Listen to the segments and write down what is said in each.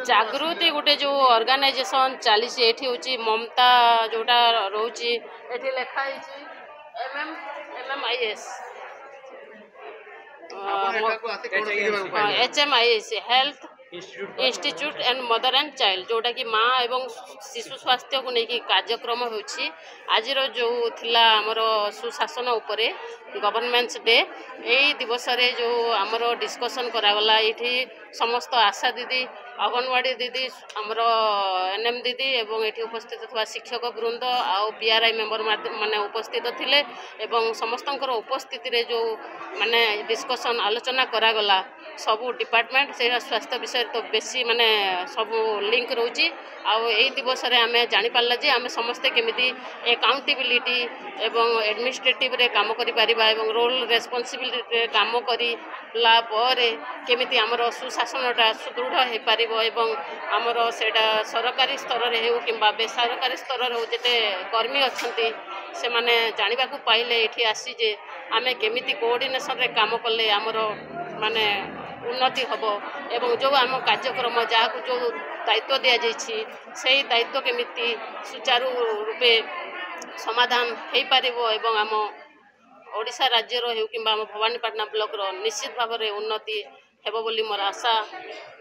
जागृति गोटे जो ऑर्गेनाइजेशन चली ये ममता जोटा रोचे ये लिखाई MMIS HMIS health institute and mother and child जोटा कि माँ एवं शिशु स्वास्थ्य को लेकिन कार्यक्रम होछि आज जो थिला हमर सुशासन उपरे गवर्नमेंट्स डे यही दिवस रे जो हमर डिस्कशन करागला ये समस्त आशा दीदी अंगनवाड़ी दीदी हमर NM दीदी एवं ये उपस्थित थवा शिक्षक वृंद आउ PRI मेंबर माने उपस्थित थिले एवं समस्तंकर उपस्थिति रे जो माने डिस्कशन आलोचना करागला सबू डिपार्टमेंट से स्वास्थ्य विषय तो बेसी माने सबू लिंक रोची आउ यही दिवस रे आमे जानि पारला जे आमे समस्ते केमिति अकाउंटेबिलिटी एवं एडमिनिस्ट्रेटिव रे काम करि परिबा एवं रोल रेस्पोंसिबिलिटी रे काम करिला परे केमिति हमर सुशासनटा सुदृढ़ हे परिबो एवं हमर सेटा सरकारी स्तर रे हेउ किंबा बेसरकारी स्तर रे जेते कर्मी अछंती से माने जानिबा को पाइले एठी आसी जे आमे केमिति कोऑर्डिनेशन रे काम करले हमर माने उन्नति हम एवं जो आम कार्यक्रम जहाँ जो दायित्व दि जाइए से दायित्व केमिति सुचारू रूपे समाधान हो पार एवं आम ओडिशा राज्यर हो कि भवानीपाटना ब्लॉक रो निश्चित भाव में उन्नति हेबो बोली मोर आशा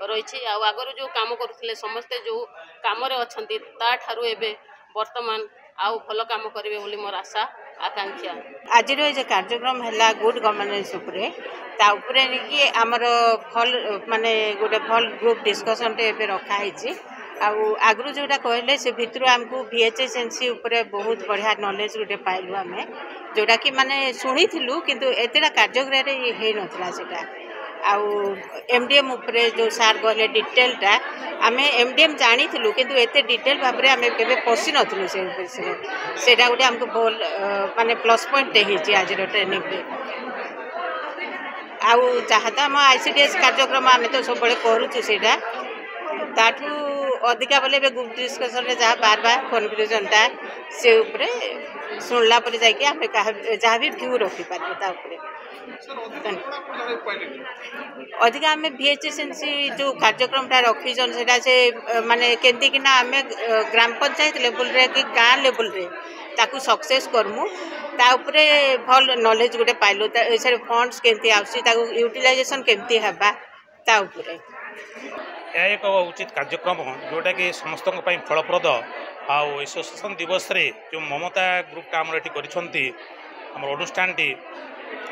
रही आगर जो काम करुले समस्ते जो कम अच्छी ताठारू एबे वर्तमान आउ भल काम करेंगे बोली मोर आशा आकांक्षा आज जो कार्यक्रम है गुड गवर्नेंस उपरे ता उपरे कि आमर भल माने गोटे भल ग्रुप डिस्कशन रखाई आगु जोटा कहले से भितर आमको VHSNC उपरे बहुत बढ़िया नॉलेज गोटे पाइलु आम जोटा कि माने शुणी थिलु किंतु एतेटा कार्यक्रम रे हे नथला सेटा आउ MDM उपरे जो सार कहले डिटेलटा आमे MDM जानी थिलु किंतु एते डिटेल भाव रे आमे केबे पसी नथिलु से विषय सेटा गोटे हमको बोल माने प्लस पॉइंट हेची आज रो ट्रेनिंग रे आउ जहाँ तो आम ICDS कार्यक्रम आम तो सब करूँ सेटा ताठू अधिका बोले ग्रुप डिस्कसन जहाँ बार बार कन्फ्यूजनटा से उपरे शुणला पर जाकि आम जहाँ भी व्यू रखिपारे अधिका आम VHSNC जो कार्यक्रमटा रखीछन से माने केंती कि ना आम ग्राम पंचायत लेवल रे कि गाँ लेवल रे ताकू सक्सेस करमु ता उपरे भल नॉलेज गोटे पाइलु से फंड्स केमती आउसी ताकू यूटिलाइजेशन केमती हेबा ता उपरे एक उचित कार्यक्रम जोटा कि समस्त फलप्रद आउ एसोसिएशन दिवस रे जो ममता ग्रुपटा आम ये कर अनुष्ठान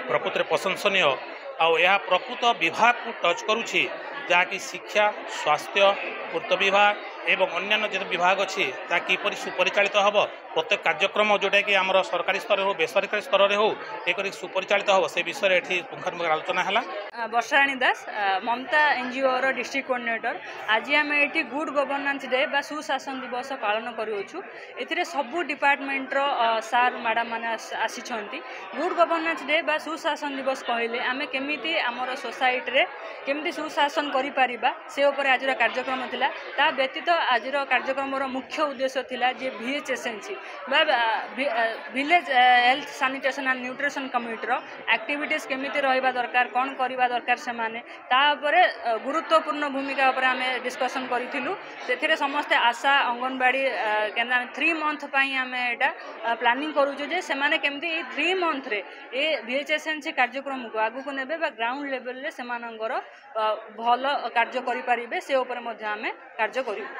प्रकृत प्रशंसनीय आउ यह प्रकृत विभाग को टच करुछि जहाँकि शिक्षा स्वास्थ्य पूर्त विभाग एवं अन्य जो विभाग अच्छी किपर सुपरिचालित हम प्रत्येक कार्यक्रम जोटा कि आम सरकारी स्तर हो बेसरकारी स्तर में हो एक सुपरिचालित हम से विषय ये पुंखानुपुंख आलोचना है। वर्षाराणी दास ममता NGO रो डिस्ट्रिक्ट कोऑर्डिनेटर आज आम ये गुड गवर्नेंस डे बा सुशासन दिवस पालन करूँ ए सबू डिपार्टमेंट रो सार मैडम मैंने आसी गुड गवर्नेंस डे बा सुशासन दिवस कहले आम केमिति आमर सोसाइटी रे केमिति सुशासन करिपारिबा से ऊपर आज कार्यक्रम थिला ता व्यतीत आज कार्यक्रम मुख्य उद्देश्य थिला जे VHSNC village health sanitation and nutrition community रो एक्टिविटीज केमिति रहिबा दरकार कौन करबा दरकार से माने ता उपरे गुरुत्वपूर्ण भूमिका उपरे आमे डिस्कशन करिथिलु सेथिरे समस्त आशा अंगनवाड़ी केना 3 मंथ पई आमे एटा प्लानिंग करू जे से माने केमिति 3 मंथ रे ए VHSNC कार्यक्रम को आगु को नेबे बा ग्राउंड लेवल रे से मानंगर भल कार्य करि परिबे से ऊपर मध्ये आमे कार्य करिबु।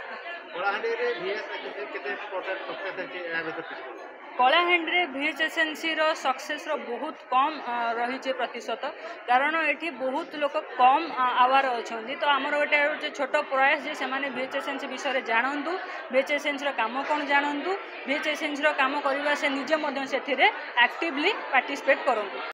कलाहांडी VHSNC रो सक्सेस रो बहुत कम रही प्रतिशत कारण ये बहुत लोग कम आवार अच्छा तो आमर गोटे छोट प्रयास जे से VHSNC विषय जानतु VHSNC रो काम कौन जानतु VHSNC रो काम करने से निजे एक्टिवली पार्टिसिपेट करूँ।